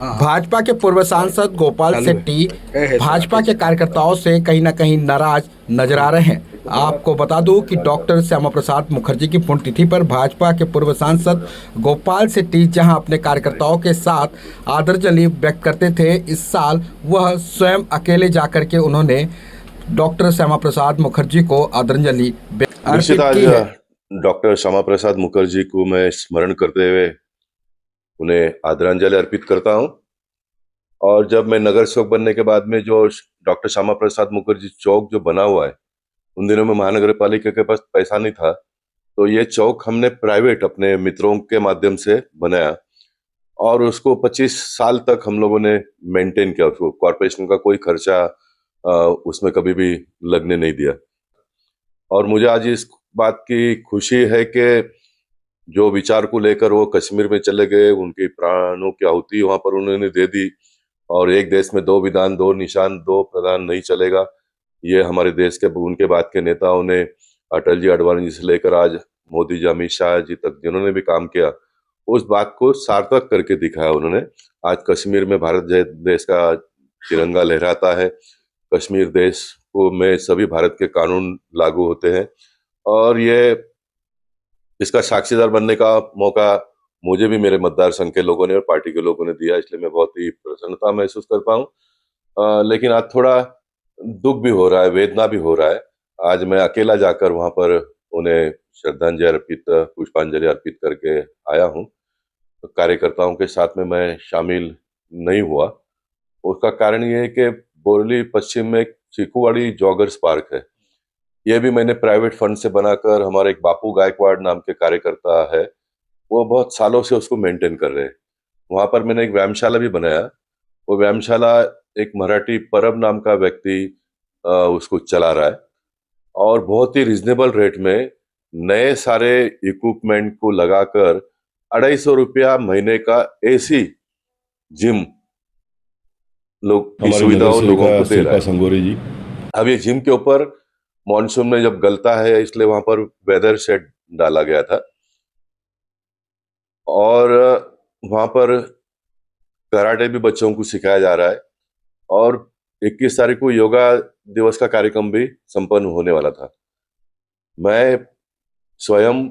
भाजपा के पूर्व सांसद गोपाल चालू है। शेट्टी है सर भाजपा आपके के कार्यकर्ताओं से कहीं ना कहीं नाराज नजर आ रहे हैं। एक तो बड़ा आपको बता दूं कि डॉक्टर श्यामा प्रसाद मुखर्जी की पुण्यतिथि पर भाजपा के पूर्व सांसद गोपाल शेट्टी जहां अपने कार्यकर्ताओं के साथ आदरांजलि व्यक्त करते थे, इस साल वह स्वयं अकेले जाकर के उन्होंने डॉक्टर श्यामा प्रसाद मुखर्जी को आदरांजलि निश्चित अर्पित आज की है। डॉक्टर श्यामा प्रसाद मुखर्जी को मैं स्मरण करते हुए उन्हें आदरांजलि अर्पित करता हूं। और जब मैं नगर सेवक बनने के बाद में जो डॉक्टर श्यामा प्रसाद मुखर्जी चौक जो बना हुआ है, उन दिनों में महानगर पालिका के पास पैसा नहीं था, तो ये चौक हमने प्राइवेट अपने मित्रों के माध्यम से बनाया और उसको 25 साल तक हम लोगों ने मेंटेन किया। उसको कॉरपोरेशन का कोई खर्चा उसमें कभी भी लगने नहीं दिया। और मुझे आज इस बात की खुशी है कि जो विचार को लेकर वो कश्मीर में चले गए, उनकी प्राणों की आहुति वहां पर उन्होंने दे दी। और एक देश में दो विधान, दो निशान, दो प्रधान नहीं चलेगा, ये हमारे देश के उनके बाद के नेताओं ने, अटल जी, अडवाणी जी से लेकर आज मोदी जी, अमित शाह जी तक जिन्होंने भी काम किया, उस बात को सार्थक करके दिखाया उन्होंने। आज कश्मीर में भारत देश का तिरंगा लहराता है। कश्मीर देश को में सभी भारत के कानून लागू होते हैं। और ये इसका साक्षीदार बनने का मौका मुझे भी मेरे मतदार संघ के लोगों ने और पार्टी के लोगों ने दिया, इसलिए मैं बहुत ही प्रसन्नता महसूस करता हूँ। लेकिन आज थोड़ा दुख भी हो रहा है, वेदना भी हो रहा है। आज मैं अकेला जाकर वहां पर उन्हें श्रद्धांजलि अर्पित, पुष्पांजलि अर्पित करके आया हूँ। तो कार्यकर्ताओं के साथ में मैं शामिल नहीं हुआ। उसका कारण ये है कि बोरली पश्चिम में एक चीकूवाड़ी जॉगर्स पार्क है। ये भी मैंने प्राइवेट फंड से बनाकर, हमारे एक बापू गायकवाड़ नाम के कार्यकर्ता है, वो बहुत सालों से उसको मेंटेन कर रहे हैं। वहां पर मैंने एक व्यायामशाला भी बनाया। वो व्यायामशाला एक मराठी परब नाम का व्यक्ति उसको चला रहा है और बहुत ही रिजनेबल रेट में नए सारे इक्विपमेंट को लगाकर 250 रुपया महीने का एसी जिम लोग की हमारी सुविधा नगर वो लोगों सेविका को दे रहा शिल्पा है। संगोरे जी। अब ये जिम के ऊपर मॉनसून में जब गलता है, इसलिए वहां पर वेदर शेड डाला गया था। और वहां पर कराटे भी बच्चों को सिखाया जा रहा है। और 21 तारीख को योगा दिवस का कार्यक्रम भी संपन्न होने वाला था। मैं स्वयं,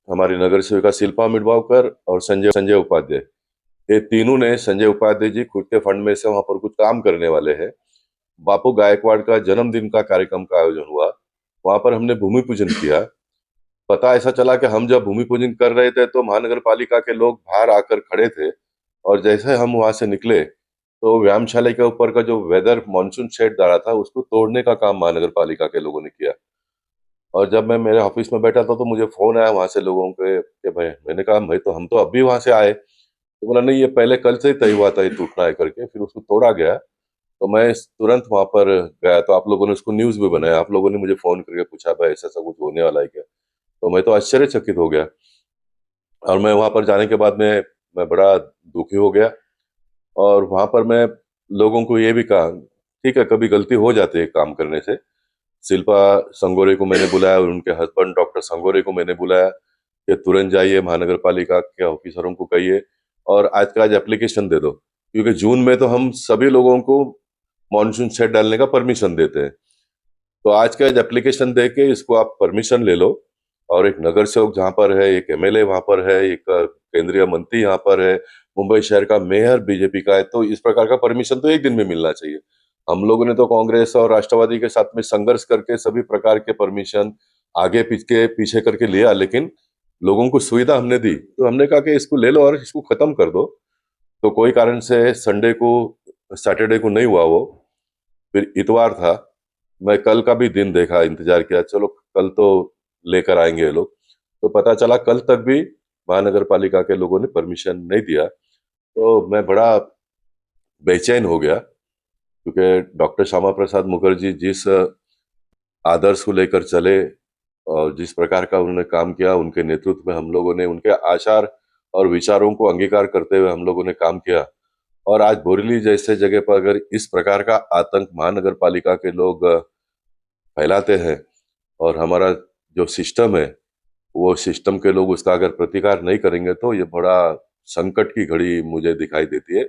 हमारी नगर सेविका शिल्पा मिडवावकर और संजय संजय उपाध्याय, ये तीनों ने, संजय उपाध्याय जी खुद के फंड में से वहां पर कुछ काम करने वाले हैं। बापू गायकवाड़ का जन्मदिन का कार्यक्रम का आयोजन हुआ, वहां पर हमने भूमि पूजन किया। पता ऐसा चला कि हम जब भूमि पूजन कर रहे थे तो महानगर पालिका के लोग बाहर आकर खड़े थे, और जैसे हम वहां से निकले तो व्यायामशाला के ऊपर का जो वेदर मानसून शेड डाला था उसको तोड़ने का काम महानगर पालिका के लोगों ने किया। और जब मैं मेरे ऑफिस में बैठा था तो मुझे फोन आया वहां से लोगों के कि भाई, मैंने कहा भाई तो हम तो अभी वहां से आए। तो बोला नहीं, ये पहले कल से ही तय हुआ था ये टूटना है करके, फिर उसको तोड़ा गया। तो मैं तुरंत वहां पर गया, तो आप लोगों ने उसको न्यूज भी बनाया, आप लोगों ने मुझे फोन करके पूछा भाई ऐसा ऐसा कुछ होने वाला है क्या। तो मैं तो आश्चर्यचकित हो गया। और मैं वहां पर जाने के बाद में मैं बड़ा दुखी हो गया। और वहां पर मैं लोगों को ये भी कहा, ठीक है कभी गलती हो जाती है काम करने से। शिल्पा संगोरे को मैंने बुलाया और उनके हस्बैंड डॉक्टर संगोरे को मैंने बुलाया कि तुरंत जाइए महानगर पालिका के ऑफिसरों को कहिए और आज का आज एप्लीकेशन दे दो, क्योंकि जून में तो हम सभी लोगों को मॉनसून शेड डालने का परमिशन देते हैं। तो आज का आज एप्लीकेशन दे के इसको आप परमिशन ले लो। और एक नगर सेवक जहाँ पर है, एक एमएलए वहां पर है, एक केंद्रीय मंत्री यहाँ पर है, मुंबई शहर का मेयर बीजेपी का है, तो इस प्रकार का परमिशन तो एक दिन में मिलना चाहिए। हम लोगों ने तो कांग्रेस और राष्ट्रवादी के साथ में संघर्ष करके सभी प्रकार के परमिशन आगे पीछे पीछे करके लिया, लेकिन लोगों को सुविधा हमने दी। तो हमने कहा कि इसको ले लो और इसको खत्म कर दो। तो कोई कारण से संडे को, सैटरडे को नहीं हुआ वो, फिर इतवार था। मैं कल का भी दिन देखा, इंतजार किया, चलो कल तो लेकर आएंगे ये लोग। तो पता चला कल तक भी महानगर पालिका के लोगों ने परमिशन नहीं दिया। तो मैं बड़ा बेचैन हो गया, क्योंकि डॉक्टर श्यामा प्रसाद मुखर्जी जिस आदर्श को लेकर चले और जिस प्रकार का उन्होंने काम किया, उनके नेतृत्व में हम लोगों ने उनके आचार और विचारों को अंगीकार करते हुए हम लोगों ने काम किया। और आज बोरीली जैसे जगह पर अगर इस प्रकार का आतंक महानगर पालिका के लोग फैलाते हैं और हमारा जो सिस्टम है, वो सिस्टम के लोग उसका अगर प्रतिकार नहीं करेंगे, तो ये बड़ा संकट की घड़ी मुझे दिखाई देती है।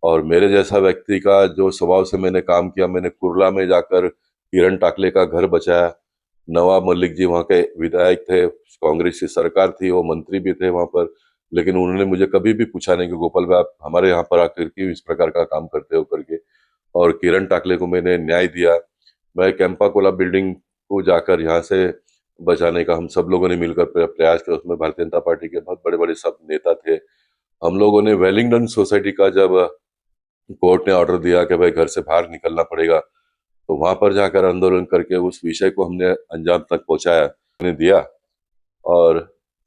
और मेरे जैसा व्यक्ति का जो स्वभाव से मैंने काम किया, मैंने कुर्ला में जाकर किरण टाकले का घर बचाया। नवाब मलिक जी वहाँ के विधायक थे, कांग्रेस की सरकार थी, वो मंत्री भी थे वहाँ पर, लेकिन उन्होंने मुझे कभी भी पूछा नहीं कि गोपाल भाई आप हमारे यहाँ पर आकर क्यों इस प्रकार का काम करते हो करके। और किरण टाकले को मैंने न्याय दिया। मैं कैंपा कोला बिल्डिंग को जाकर यहाँ से बचाने का हम सब लोगों ने मिलकर प्रयास किया। उसमें भारतीय जनता पार्टी के बहुत बड़े बड़े सब नेता थे। हम लोगों ने वेलिंगटन सोसाइटी का जब कोर्ट ने ऑर्डर दिया कि भाई घर से बाहर निकलना पड़ेगा, तो वहां पर जाकर आंदोलन करके उस विषय को हमने अंजाम तक पहुंचाया, ने दिया। और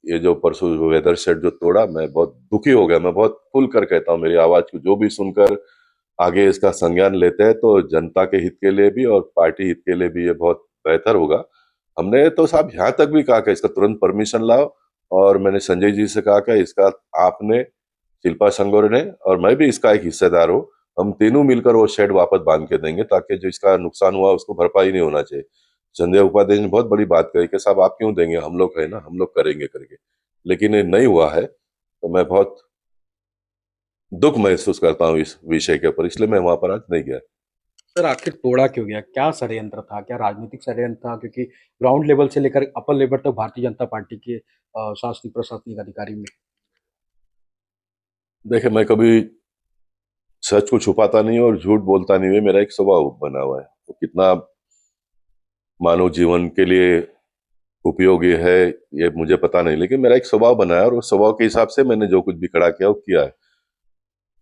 ये जो परसों वेदर शेड जो तोड़ा, मैं बहुत दुखी हो गया। मैं बहुत खुल कर कहता हूँ, मेरी आवाज को जो भी सुनकर आगे इसका संज्ञान लेते हैं तो जनता के हित के लिए भी और पार्टी हित के लिए भी ये बहुत बेहतर होगा। हमने तो साहब यहाँ तक भी कहा कि इसका तुरंत परमिशन लाओ, और मैंने संजय जी से कहा कि इसका आपने, शिल्पा संगोरे ने और मैं भी इसका एक हिस्सेदार हूँ, हम तीनों मिलकर वो शेड वापस बांध के देंगे ताकि जो इसका नुकसान हुआ उसको भरपाई नहीं होना चाहिए। संजय उपाध्याय ने बहुत बड़ी बात कही कि साहब आप क्यों देंगे, हम लोग है ना, हम लोग करेंगे करके। लेकिन ये नहीं हुआ है, तो मैं बहुत दुख महसूस करता हूँ इस विषय के ऊपर, इसलिए मैं वहां पर आज नहीं गया। सर आखिर तोड़ा क्यों गया? क्या षड्यंत्र था? क्या राजनीतिक षड्यंत्र था? क्योंकि ग्राउंड लेवल से लेकर अपर लेवल तक भारतीय जनता पार्टी के शासनिक प्रशासनिक अधिकारी में। देखिए, मैं कभी सच को छुपाता नहीं और झूठ बोलता नहीं, है मेरा एक स्वभाव बना हुआ है। तो कितना मानव जीवन के लिए उपयोगी है ये मुझे पता नहीं, लेकिन मेरा एक स्वभाव बना है और उस स्वभाव के हिसाब से मैंने जो कुछ भी खड़ा किया वो किया है।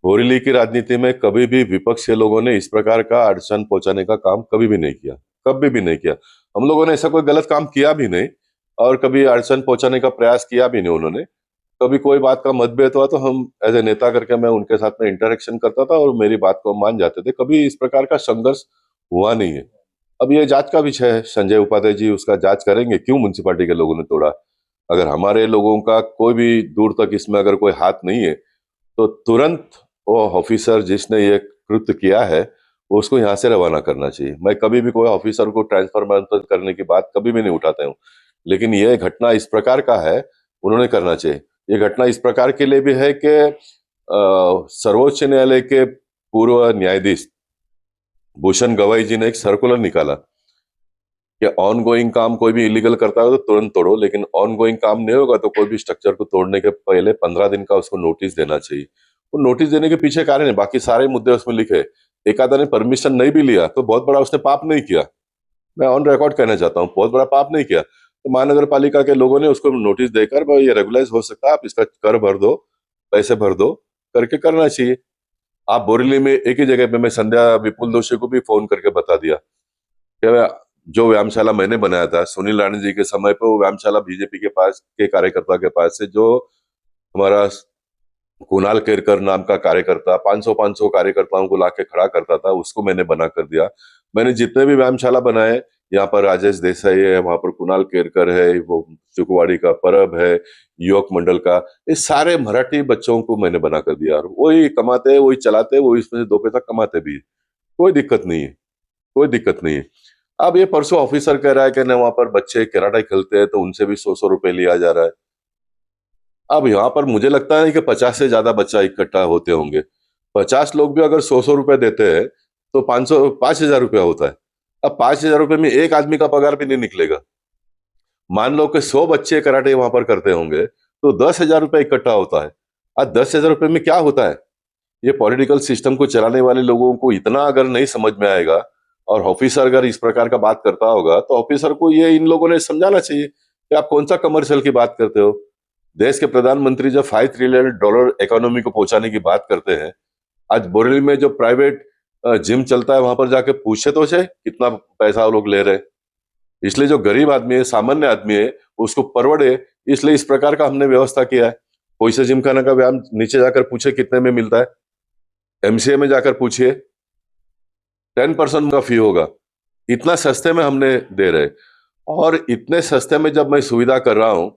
बोरीली की राजनीति में कभी भी विपक्ष के लोगों ने इस प्रकार का अड़चन पहुंचाने का काम कभी भी नहीं किया, कभी भी नहीं किया। हम लोगों ने ऐसा कोई गलत काम किया भी नहीं और कभी अड़चन पहुंचाने का प्रयास किया भी नहीं उन्होंने। कभी कोई बात का मतभेद हुआ तो हम एज ए नेता करके मैं उनके साथ में इंटरेक्शन करता था और मेरी बात को मान जाते थे। कभी इस प्रकार का संघर्ष हुआ नहीं है। अब ये जांच का विषय है, संजय उपाध्याय जी उसका जांच करेंगे क्यों म्युनिसिपालिटी के लोगों ने तोड़ा। अगर हमारे लोगों का कोई भी दूर तक इसमें अगर कोई हाथ नहीं है तो तुरंत वो ऑफिसर जिसने ये कृत्य किया है उसको यहाँ से रवाना करना चाहिए। मैं कभी भी कोई ऑफिसर को ट्रांसफर करने की बात कभी भी नहीं उठाता हूँ, लेकिन ये घटना इस प्रकार का है, उन्होंने करना चाहिए। ये घटना इस प्रकार के लिए भी है कि सर्वोच्च न्यायालय के पूर्व न्यायाधीश भूषण गवाई जी ने एक सर्कुलर निकाला कि ऑन गोइंग काम कोई भी इलीगल करता है तो तुरंत तोड़ो, लेकिन ऑन गोइंग काम नहीं होगा तो कोई भी स्ट्रक्चर को तोड़ने के पहले 15 दिन का उसको नोटिस देना चाहिए। वो नोटिस देने के पीछे कारण है, बाकी सारे मुद्दे उसमें लिखे। एक आधा ने परमिशन नहीं भी लिया तो बहुत बड़ा उसने पाप नहीं किया। मैं ऑन रिकॉर्ड कहना चाहता हूँ, बहुत बड़ा पाप नहीं किया। तो महानगर पालिका के लोगों ने उसको नोटिस देकर भाई ये रेगुलाइज हो सकता है, आप इसका कर भर दो, पैसे भर दो करके करना चाहिए। आप बोरीली में एक ही जगह पे मैं संध्या विपुल दोषी को भी फोन करके बता दिया कि जो व्यायामशाला मैंने बनाया था सुनील राणे जी के समय पे, वो व्यायामशाला बीजेपी के पास के कार्यकर्ता के पास से, जो हमारा कुणाल केरकर नाम का कार्यकर्ता 500 कार्यकर्ताओं को लाके खड़ा करता था, उसको मैंने बना कर दिया। मैंने जितने भी व्यायामशाला बनाए, यहाँ पर राजेश देसाई है, वहां पर कुणाल केरकर है, वो चुकवाड़ी का परब है, युवक मंडल का, ये सारे मराठी बच्चों को मैंने बना कर दिया। और वही कमाते हैं, वही चलाते हैं, वही इसमें से 2 पैसा कमाते भी है। कोई दिक्कत नहीं है, कोई दिक्कत नहीं है। अब ये परसों ऑफिसर कह रहा है कि ना वहां पर बच्चे कराटे खेलते हैं तो उनसे भी 100 रुपए लिया जा रहा है। अब यहाँ पर मुझे लगता है कि 50 से ज्यादा बच्चा इकट्ठा होते होंगे। 50 लोग भी अगर 100 रुपए देते हैं तो 5,000 रुपया होता है। अब 5,000 रुपए में एक आदमी का पगार भी नहीं निकलेगा। मान लो कि 100 बच्चे कराटे वहां पर करते होंगे तो 10,000 रुपया इकट्ठा होता है। अब 10,000 रुपए में क्या होता है? ये पॉलिटिकल सिस्टम को चलाने वाले लोगों को इतना अगर नहीं समझ में आएगा और ऑफिसर अगर इस प्रकार का बात करता होगा तो ऑफिसर को ये इन लोगों ने समझाना चाहिए कि आप कौन सा कमर्शियल की बात करते हो। देश के प्रधानमंत्री जब $5 ट्रिलियन इकोनॉमी को पहुंचाने की बात करते हैं, आज बोरेली में जो प्राइवेट जिम चलता है वहां पर जाके पूछे तो सही कितना पैसा वो लोग ले रहे हैं। इसलिए जो गरीब आदमी है, सामान्य आदमी है, उसको परवड़े, इसलिए इस प्रकार का हमने व्यवस्था किया है। कोई से जिम खाना का व्यायाम नीचे जाकर पूछे कितने में मिलता है, एमसीए में जाकर पूछिए 10% का फी होगा। इतना सस्ते में हमने दे रहे, और इतने सस्ते में जब मैं सुविधा कर रहा हूं,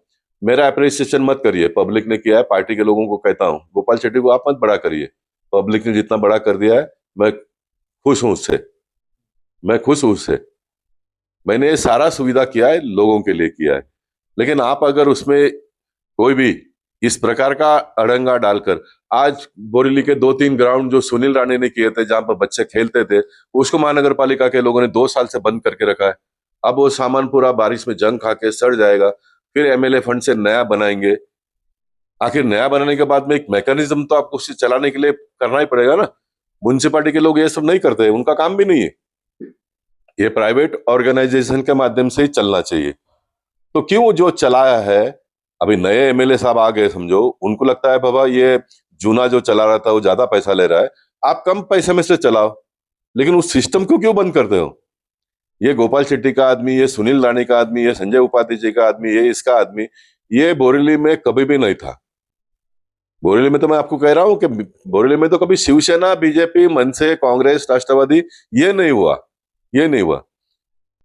मेरा अप्रिसिएशन मत करिए, पब्लिक ने किया है। पार्टी के लोगों को कहता हूं, गोपाल शेट्टी को आप मत बड़ा करिए, पब्लिक ने जितना बड़ा कर दिया है मैं खुश हूं उससे, मैं खुश हूं उससे। मैंने ये सारा सुविधा किया है, लोगों के लिए किया है। लेकिन आप अगर उसमें कोई भी इस प्रकार का अड़ंगा डालकर आज बोरीली के 2-3 ग्राउंड जो सुनील राणे ने किए थे, जहां पर बच्चे खेलते थे, उसको महानगर पालिका के लोगों ने 2 साल से बंद करके रखा है। अब वो सामान पूरा बारिश में जंग खा के सड़ जाएगा, फिर एमएलए फंड से नया बनाएंगे। आखिर नया बनाने के बाद में एक मैकेनिज्म तो आपको उसे चलाने के लिए करना ही पड़ेगा ना। म्युनिसिपैलिटी के लोग ये सब नहीं करते, उनका काम भी नहीं है। ये प्राइवेट ऑर्गेनाइजेशन के माध्यम से ही चलना चाहिए। तो क्यों जो चलाया है, अभी नए एमएलए साहब आ गए समझो, उनको लगता है बाबा ये जूना जो चला रहा था वो ज्यादा पैसा ले रहा है, आप कम पैसे में से चलाओ, लेकिन उस सिस्टम को क्यों बंद करते हो? ये गोपाल शेट्टी का आदमी, ये सुनील राणे का आदमी, ये संजय उपाध्याय जी का आदमी, ये इसका आदमी, ये बोरीली में कभी भी नहीं था। बोरीली में तो मैं आपको कह रहा हूं कि बोरीली में तो कभी शिवसेना, बीजेपी, मनसे, कांग्रेस, राष्ट्रवादी ये नहीं हुआ।